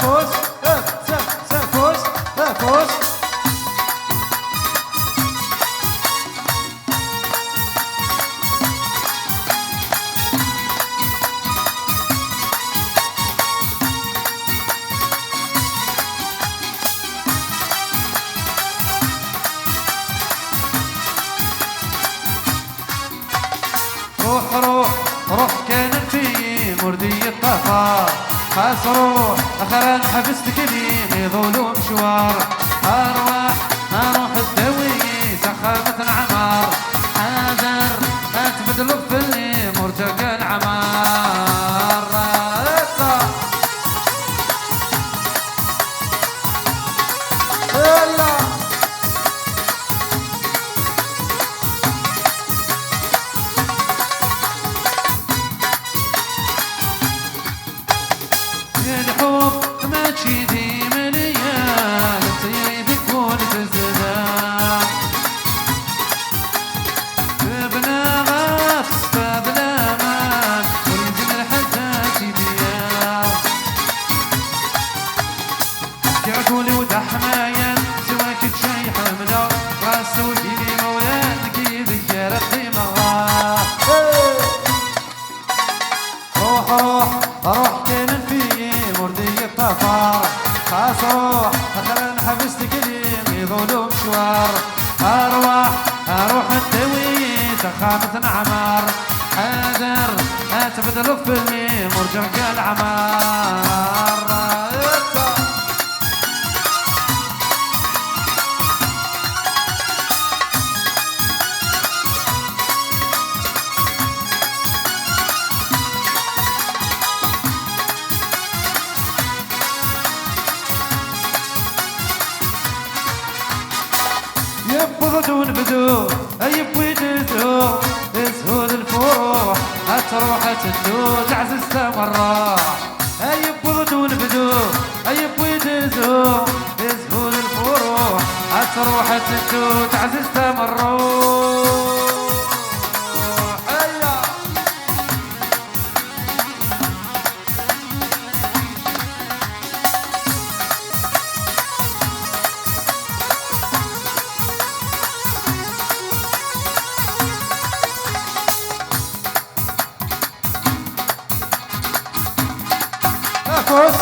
فوس فوس فوس روح كان في مردي الطفا خاص روح اخر حبستك لي ظلوم مشوار ارواح اروح الدوي سخامة العمار حاضر اتبدلوا في اللي مرتقى العمار الحب ماشي ذي مليان سيدك ونتزدان ببنا غفص ببنا مان وريد الحدات ديان كعقولي ودحمايا سواك تشي حمدا راسو ديني مويان كي ذكر القيمة روح روح روح كان في مردي الطفار خاص روح اخر حبستك لي ظلوم مشوار ارواح اروح الدوي سخامة عمار حاضر اتبدلوا في اللي مرجع العمار يبغضون بدو يبغي تدو تسهل الفروح تروح تدو تعزز تمراح يبغضون بدو يبغي تدو تسهل الفروح تروح تدو تعزز تمراح فوس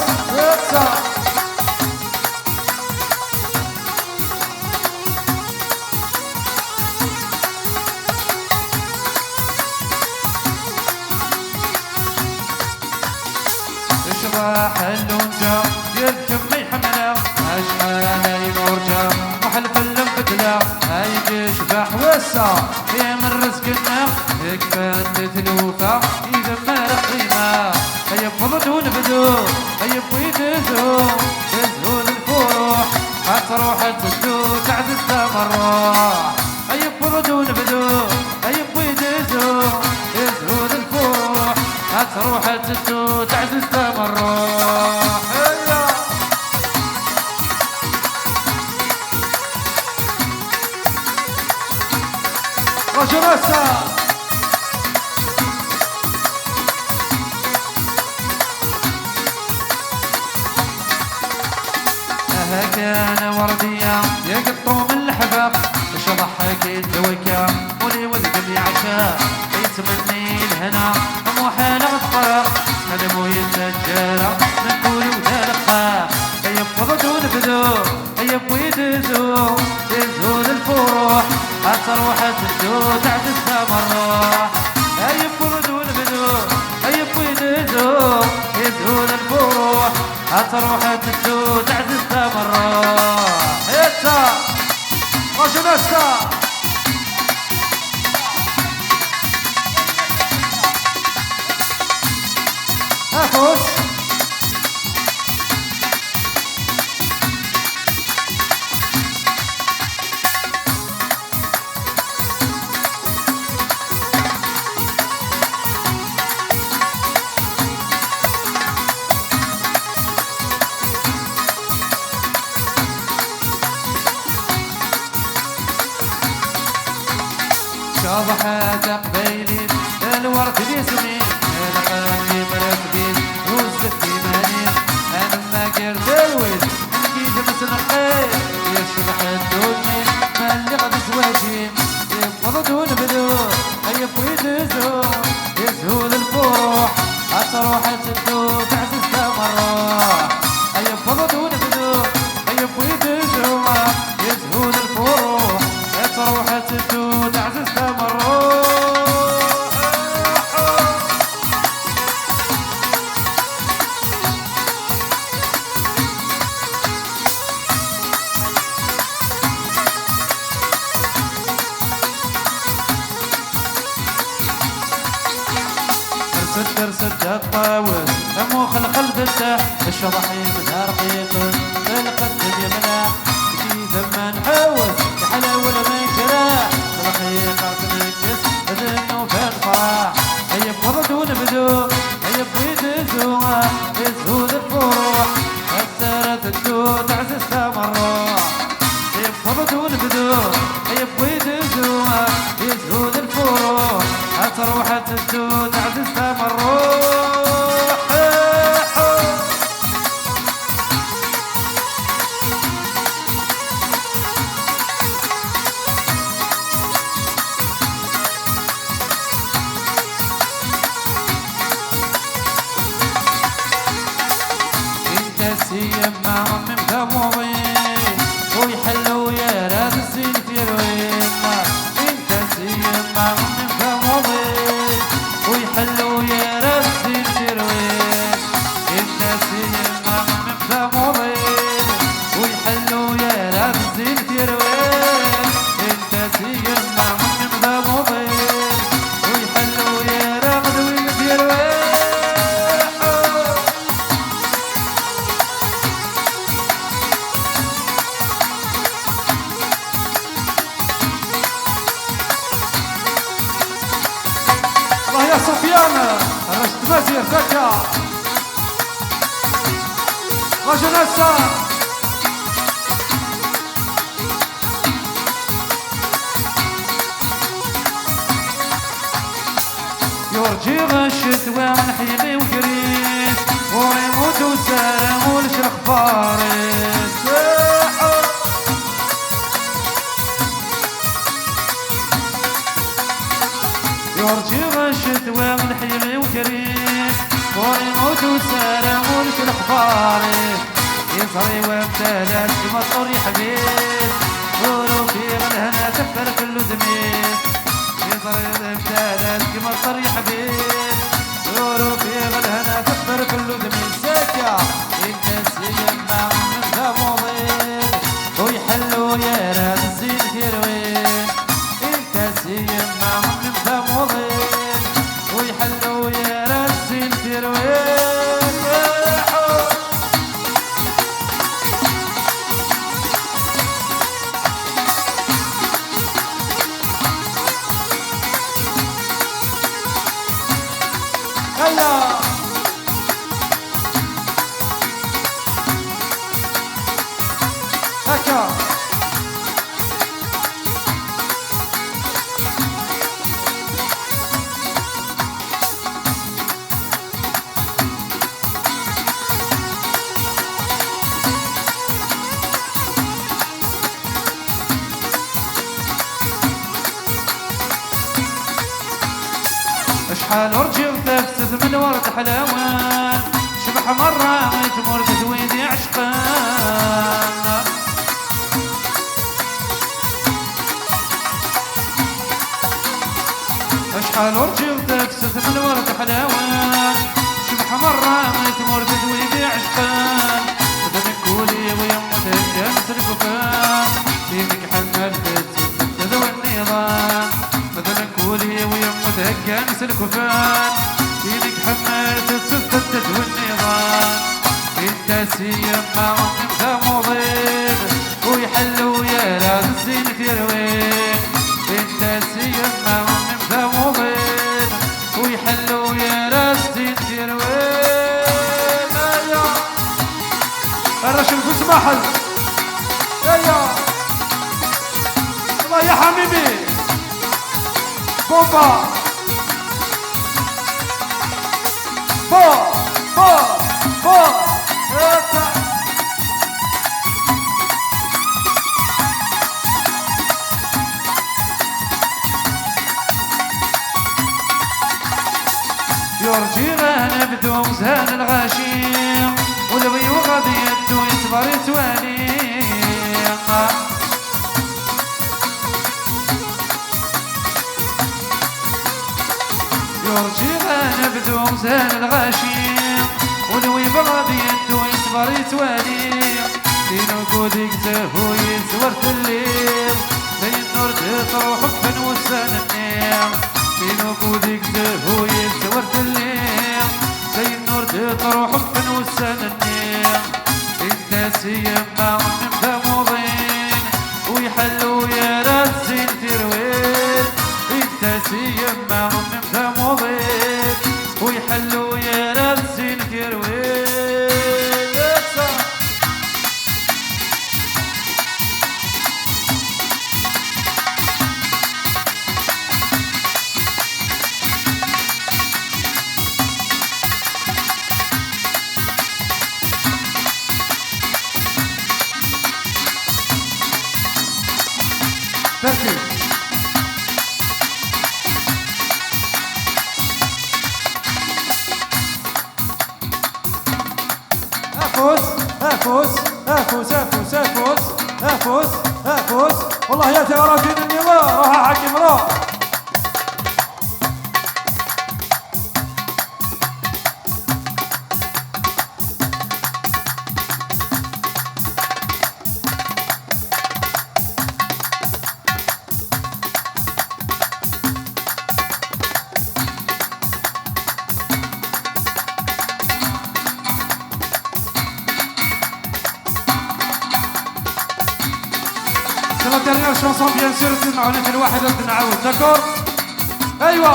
اشباح اللونجا يركب مي حمله اشحال ينورجا وحلف اللمبتلا هاي شباح وسع في من رزقنا يكفى تلوفا اذا ما رقينا يبغضون بدو يبغي تزو الفروح تروح تدو تعزز تمراح يبغضون بدو يبغي تزو الفروح تروح تدو تعزز تمراح رجل كان وردية يقطوا من الحباب شضحك الدويكة ولي ولقم يعشاء يتمني الهنا مو حالة الطرق هدمو يتسجل من كوري ودلقا يبغضون بدو يبغي تزو الفروح تروح تدو تعزز تمراح يبغضون بدو يبغي تزو الفروح تروح تدو تعزز تمراح هيتا رجلستا فوس شاضحة قبيلي الورد بيسمين القلب مرتبين وزت مانين انا ما قرد عشقي يشبح الدنيا مالي غد زواجي يفضل دون بدور هيا بويد زهور يزهود الفروح هتروح تدو تعزز تمروح هيا بفضل دون بدور هيا بويد زهور يزهود الفروح هتروح تدو تعزز تمروح ترسد الطاوس امو خلخل فتح الشضحي من رقيق القدم يمنع في ثم نحوس يحلاول من جراح رقيق تنكس اذنو في الفرح هيا بفضل ونبدو هيا بويد زوما يزهود الفروح كسرت الدو تعزز تمروح هيا بفضل ونبدو هيا بويد زوما يزهود الفروح هتروح تدو تعزز تمروح انت سيما من ثموضين ويحلوا يا راد الزين في روين انت سيما من ثموضين ويحلوا يا راد الزين في روين انت سيما من ثموضين ويحلوا يا راد الزين في روين انت سيما من ثموضين ويحلوا يا راد الزين في روين الله يا سفيان رشد مزير زكا غجنسة يرجي الشتوى من حيلي وقريس ويموت وسلام والشرق فارس يرجي الشتوى من حيلي وقريس ويموت وسلام والشرق فارس يصري وابتلت كمطر يا حبيب قولوا في غلهنا تفر كل زميل يصري وابتلت كمطر يا حبيب قولوا في غلهنا تفر كل زميل سكة انت سيما من ثموضين ويحلوا يا راس الزين كيروين انت سيما من ثموضين ويحلوا يا راس الزين كيروين هيا هكا اشحال ورجي وتفسد من ورد حلاوان شبح مرة تمر تزويدي عشقان اشحال ورجي وتفسد من ورد حلاوان شبح مرة تمر تزويدي عشقان بدن كولي ويموت الجنس الكفان فيك حمل تذوي النظام بدن كولي ويموت الجنس الكفان فيك حمل تذوي النظام انت سيما من ثموضين ويحلوا يا راس الزين كيروين انت سيما من ثموضين ويحلوا يا راس الزين كيروين يا الرشم في سماحل يا الله يا حبيبي بومبا بو بو بو يرجي غانا بدو مزهان الغاشيم والبي وغادي يدو يصبر يتوالي يرجي غانا بدو مزهان الغاشيم والبي وغادي يدو يصبر يتوالي دينو كوديك زهو يزورت الليل زي النور تطروح بفن وسان النيم دينو كوديك زهو يزورت الليل زي النور تطروح بفن وسان النيم الناس يما مفهومين ويحلوا يا راس زين تروين الناس يما مفهومين ويحلوا يا راس زين تروين تركي افوز افوز افوز افوز افوز افوز افوز والله يا تراجل النظام راح حكم راح C'est la dernière chanson bien sûr تسمعوني في الواحد نعاود داكور ايوا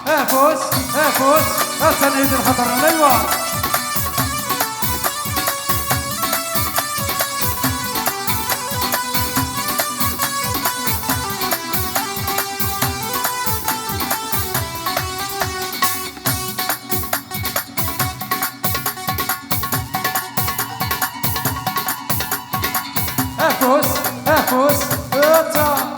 افوس افوس السنيد الخطر ايوا افوس افوس اتا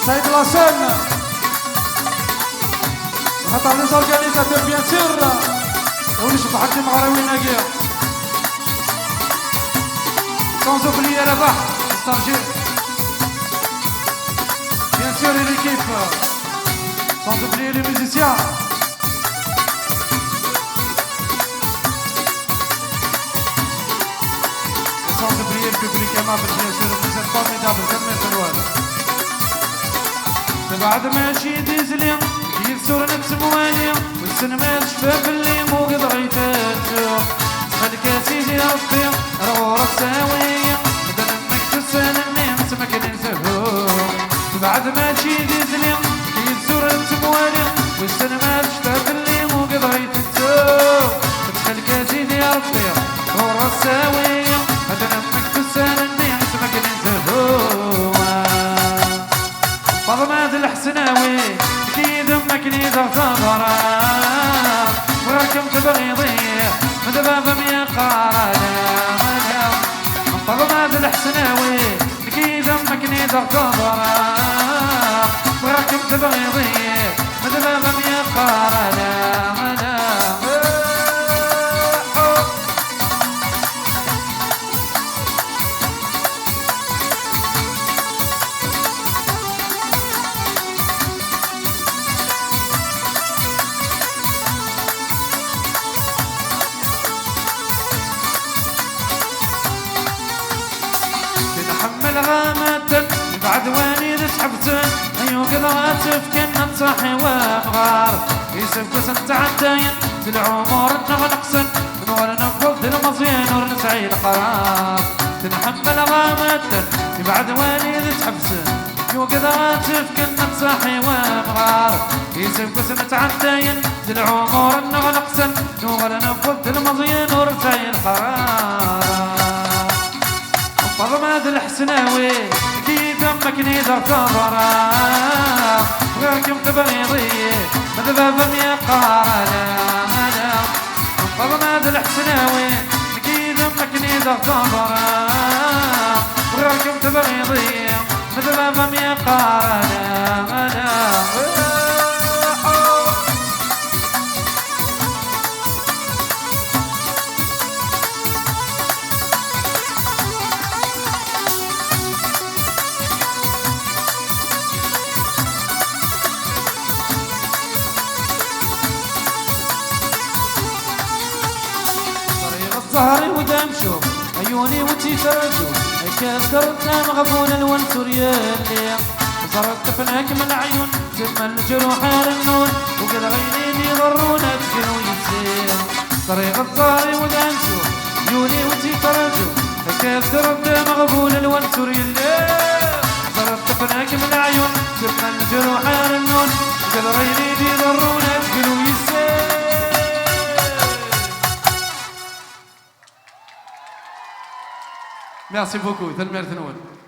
Saïd Lassène, attends les organisateurs bien sûr, ونش بحكم عراوي ناقية sans oublier Rabah, Stargir, bien sûr et l'équipe, sans oublier les musiciens. Et sans oublier le public aimable, bien sûr, vous êtes formidables, comme mes frères. بعد ما شي ديزلي يكسر نفس موالي والسينما شفاف اللي مو قد غيتاتو خلك يا سيدي ربي رغورة ساوية بدل انك تسال الناس ما كان ينساهو بعد ما شي ديزلي يكسر نفس موالي والسينما شفاف اللي مو قد غيتاتو خلك يا سيدي ربي رغورة ساوية بدل انك تسال الناس ما كان ينساهو فاطمة الحسناوي اكيد امك لي تغتبرا وراكم تبغيضي مدبابة ميا قارنا فاطمة الحسناوي اكيد امك لي تغتبرا وراكم تبغيضي مدبابة ميا قارنا غامة بعد واني سحبتن ايو قدرات فكنا نصحي ومغار يسبق سنت عداين في العمر نغنقسن نور نفض المزين ونسعي القرار تنحمل غامة بعد واني سحبتن ايو قدرات فكنا نصحي ومغار يسبق سنت عداين في العمر نغنقسن نور نفض المزين ونسعي القرار حرارة فضماد الحسناوي كي دمك نيدر تضرا غيركم تبغيضي مذبابم يا قارة فضماد الحسناوي كي دمك نيدر تضرا غيركم تبغيضي مذبابم يا قارة ظهري ودمشو عيوني وجهي ترجو كسرتنا مغبون الونسور يلي وصرت فناك من العيون ثم الجروح النون وقد غيرين يضرونا تقلوا يسير طريق الظهري ودمشو عيوني وجهي ترجو كسرتنا مغبون الونسور يلي صرت فناك من العيون ثم الجروح النون وقد غيرين يضرونا تقلوا يسير. Merci beaucoup, Thelmer Tenoun.